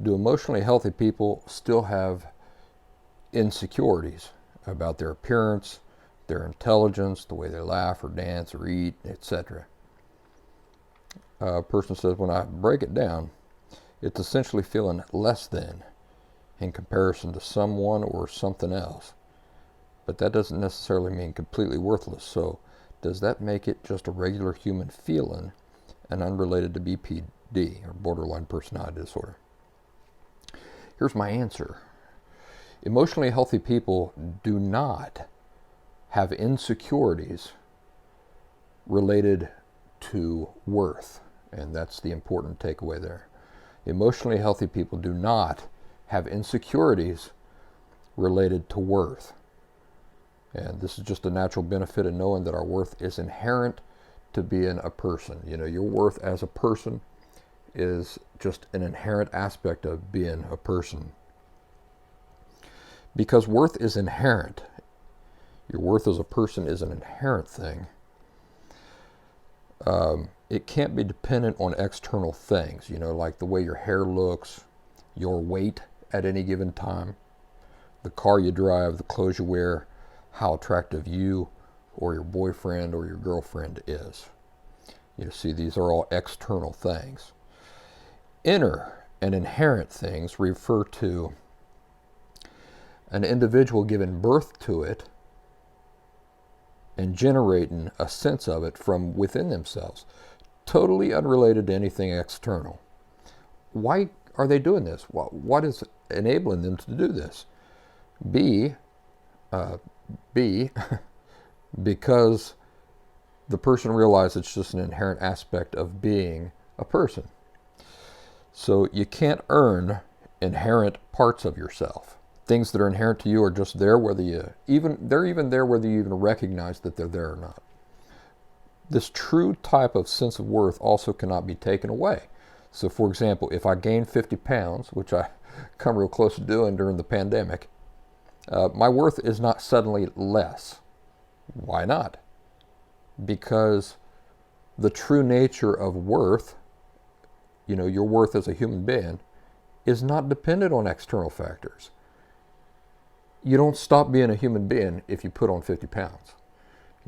Do emotionally healthy people still have insecurities about their appearance, their intelligence, the way they laugh or dance or eat, etc.? A person says, when I break it down, it's essentially feeling less than in comparison to someone or something else. But that doesn't necessarily mean completely worthless. So does that make it just a regular human feeling and unrelated to BPD, or borderline personality disorder? Here's my answer. Emotionally healthy people do not have insecurities related to worth. And that's the important takeaway there. Emotionally healthy people do not have insecurities related to worth. And this is just a natural benefit of knowing that our worth is inherent to being a person. You know, your worth as a person is just an inherent aspect of being a person. Because worth is inherent, your worth as a person is an inherent thing. It can't be dependent on external things, you know, like the way your hair looks, your weight at any given time, the car you drive, the clothes you wear, how attractive you or your boyfriend or your girlfriend is. You see, these are all external things. Inner and inherent things refer to an individual giving birth to it and generating a sense of it from within themselves, totally unrelated to anything external. Why are they doing this? What is enabling them to do this? B, because the person realizes it's just an inherent aspect of being a person. So you can't earn inherent parts of yourself. Things that are inherent to you are just there, they're even there whether you even recognize that they're there or not. This true type of sense of worth also cannot be taken away. So for example, if I gain 50 pounds, which I come real close to doing during the pandemic, my worth is not suddenly less. Why not? Because the true nature of worth, you know, your worth as a human being, is not dependent on external factors. You don't stop being a human being if you put on 50 pounds.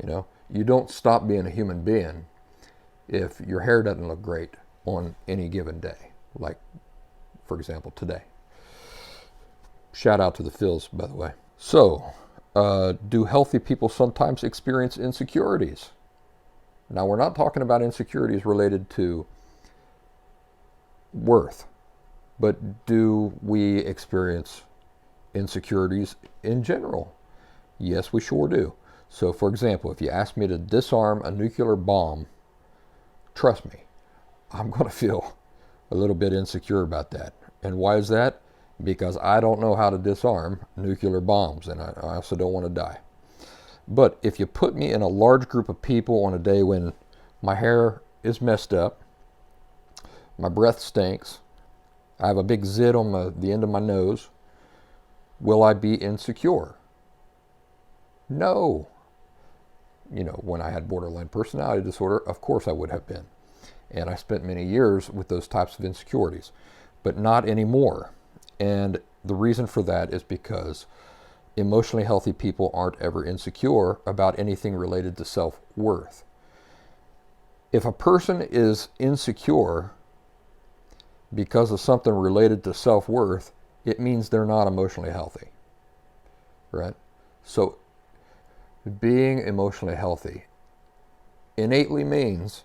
You know, you don't stop being a human being if your hair doesn't look great on any given day, like, for example, today. Shout out to the Phils, by the way. So, do healthy people sometimes experience insecurities? Now, we're not talking about insecurities related to worth, but do we experience insecurities in general? Yes, we sure do. So, for example, if you ask me to disarm a nuclear bomb, trust me, I'm going to feel a little bit insecure about that. And why is that? Because I don't know how to disarm nuclear bombs, and I also don't want to die. But if you put me in a large group of people on a day when my hair is messed up, my breath stinks, I have a big zit on the end of my nose, will I be insecure? No. You know, when I had borderline personality disorder, of course I would have been. And I spent many years with those types of insecurities, but not anymore. And the reason for that is because emotionally healthy people aren't ever insecure about anything related to self-worth. If a person is insecure because of something related to self-worth, it means they're not emotionally healthy, right? So being emotionally healthy innately means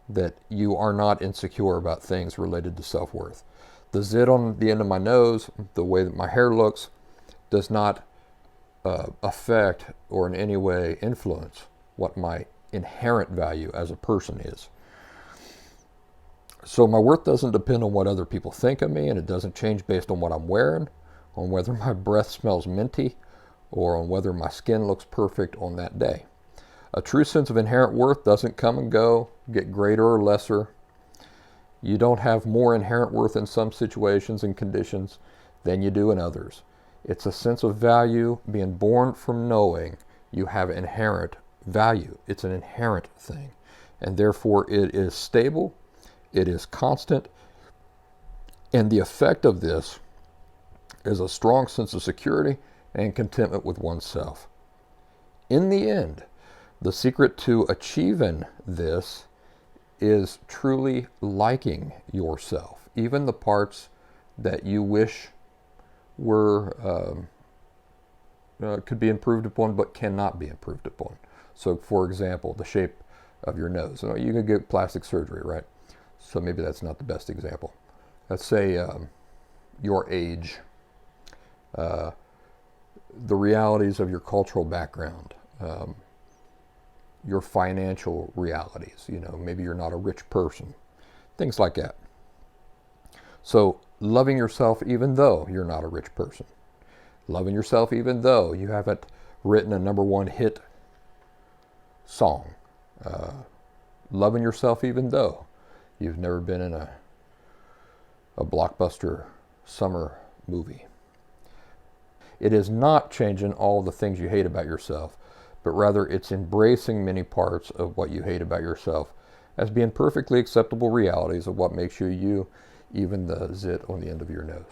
that you are not insecure about things related to self-worth. The zit on the end of my nose, the way that my hair looks, does not affect or in any way influence what my inherent value as a person is. So my worth doesn't depend on what other people think of me, and it doesn't change based on what I'm wearing, on whether my breath smells minty, or on whether my skin looks perfect on that day. A true sense of inherent worth doesn't come and go, get greater or lesser. You don't have more inherent worth in some situations and conditions than you do in others. It's a sense of value being born from knowing you have inherent value. It's an inherent thing, and therefore it is stable, it is constant, And the effect of this is a strong sense of security and contentment with oneself. In the end, the secret to achieving this is truly liking yourself, even the parts that you wish were could be improved upon but cannot be improved upon. So, for example, the shape of your nose. You can get plastic surgery, right? So maybe that's not the best example. Let's say your age, the realities of your cultural background, your financial realities. Maybe you're not a rich person, things like that. So loving yourself even though you're not a rich person, loving yourself even though you haven't written a #1 hit song, loving yourself even though you've never been in a blockbuster summer movie. It is not changing all the things you hate about yourself, but rather it's embracing many parts of what you hate about yourself as being perfectly acceptable realities of what makes you you, even the zit on the end of your nose.